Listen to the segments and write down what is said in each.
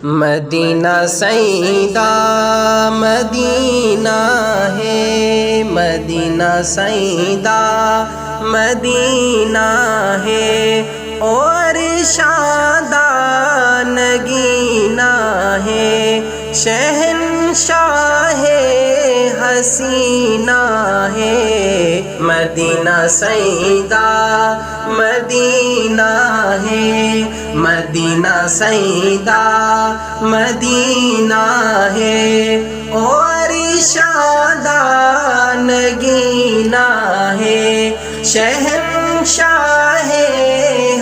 مدینہ سیدہ مدینہ ہے، مدینہ سیدہ مدینہ ہے، اور شادہ نگینہ ہے، شہنشاہ حسینہ ہے۔ مدینہ سیدہ مدینہ ہے، مدینہ سیدہ مدینہ ہے، اور شادہ نگینہ ہے، شہنشاہ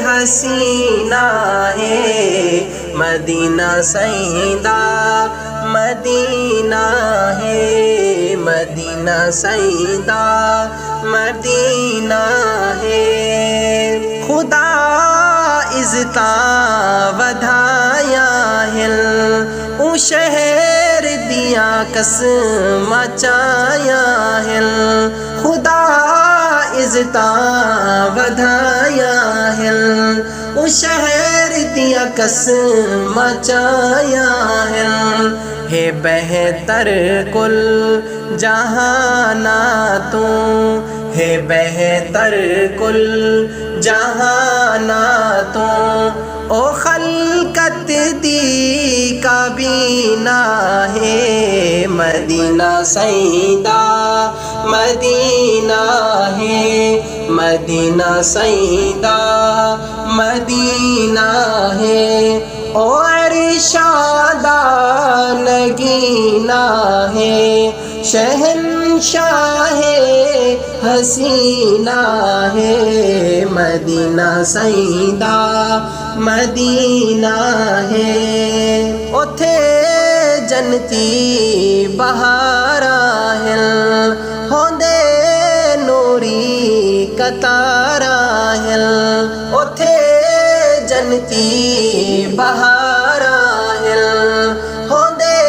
حسینہ ہے۔ مدینہ سیدہ مدینہ ہے، مدینہ سیدہ مدینہ ہے۔ خدا عزتا ودھایا ہل او شہر دیا قسم چایا ہل، خدا عزتا ودھایا ہل او شہر دیا قسم چایا ہل۔ ہے بہتر کل جہانا تو، ہے بہتر کل جہانا تو، او خلقت دی کابینہ ہے۔ مدینہ سیدہ مدینہ ہے، مدینہ سیدہ مدینہ ہے، اور شادہ نگینہ ہے، شہنشاہ حسینہ ہے۔ مدینہ سیدہ مدینہ ہے، اوتھے جنتی بہارا ہل ہوندے نوری کتارا ہل، اوتھے جنتی بہارا ہل ہوندے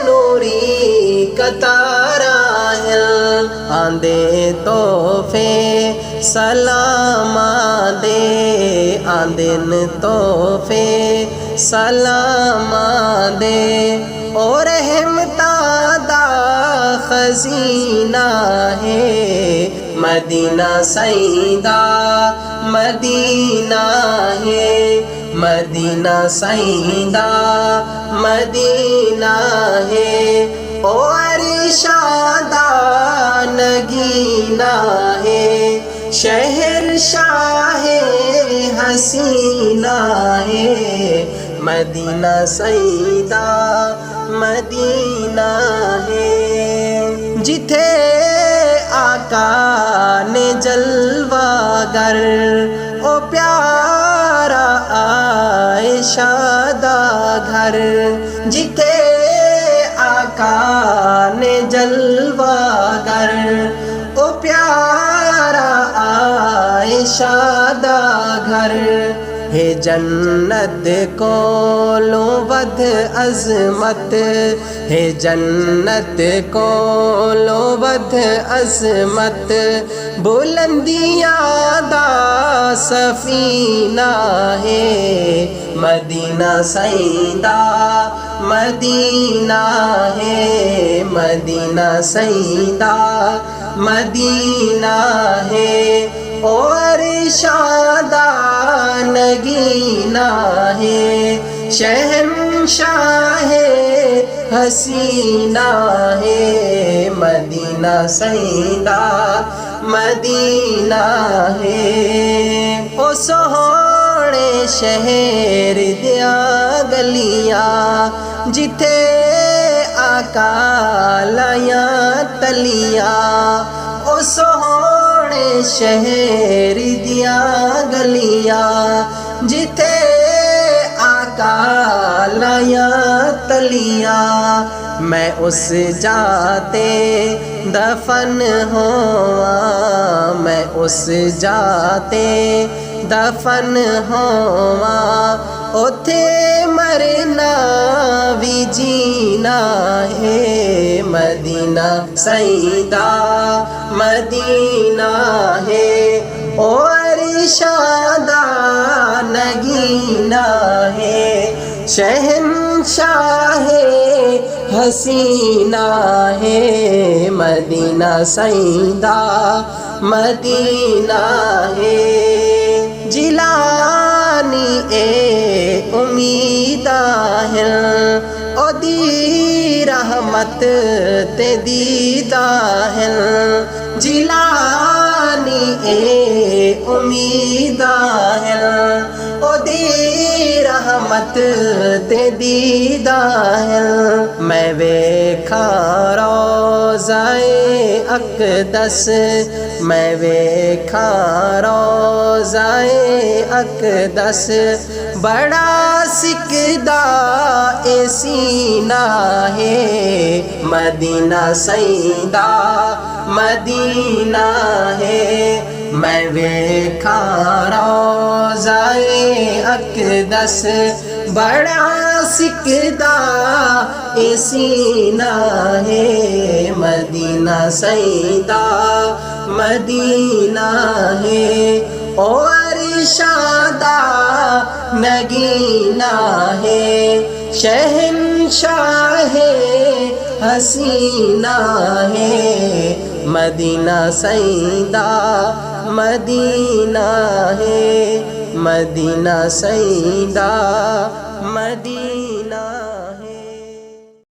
نوری کتارا ہل۔ آندے تحفے سلام دے، آندن تحفے سلام دے، اور رحمتاں دا خزینہ ہے۔ مدینہ سیدہ مدینہ ہے، مدینہ سیدہ مدینہ ہے، اور شادہ نگینہ ہے، شہنشاہ حسینہ ہے۔ مدینہ سیدہ مدینہ ہے، جتھے آقا نے جلوہ گر او پیارا عائشہ دا گھر، جتھے آقا نے جلوہ گر او پیارا عائشہ دا گھر، ہے جنت کولوں ود عظمت، ہے جنت کولوں ود عظمت، بلندیاں دا سفینہ ہے۔ مدینہ سیدہ مدینہ ہے، مدینہ سیدہ مدینہ ہے، اور شادہ نگینہ ہے، شہنشاہ حسینہ ہے۔ مدینہ سیدہ مدینہ ہے، او سوہنے شہر دیا گلیاں، جتھے آقا لائیاں تلیاں، او سوہنے شہر دیا گلیاں، جتھے آقا لائیاں تلیاں۔ میں اس جاتے دفن ہواں، میں اس جاتے دفن ہواں، اوتھے مرنا بھی جینا ہے۔ مدینہ سیدہ مدینہ ہے، اور شادہ نگینہ ہے، شہنشاہ حسینہ ہے مدینہ سیدہ مدینہ ہے جیلانی اے امیدہ ہے او دی رحمت تے دیدہ ہے جیلانی اے امیدہ ہے او دی رحمت تے دیدہ ہے میں ویکھا روضۂ اقدس میں ویکھا روضۂ اقدس بڑا سکدہ اے سینہ ہے مدینہ سیدہ مدینہ ہے میں ویکھا روضۂ اقدس بڑا سکدہ اے سینہ ہے مدینہ سیدہ مدینہ ہے او ارشادہ نگینہ ہے شہنشاہ حسینہ ہے مدینہ سیدہ مدینہ ہے مدینہ سیدہ مدینہ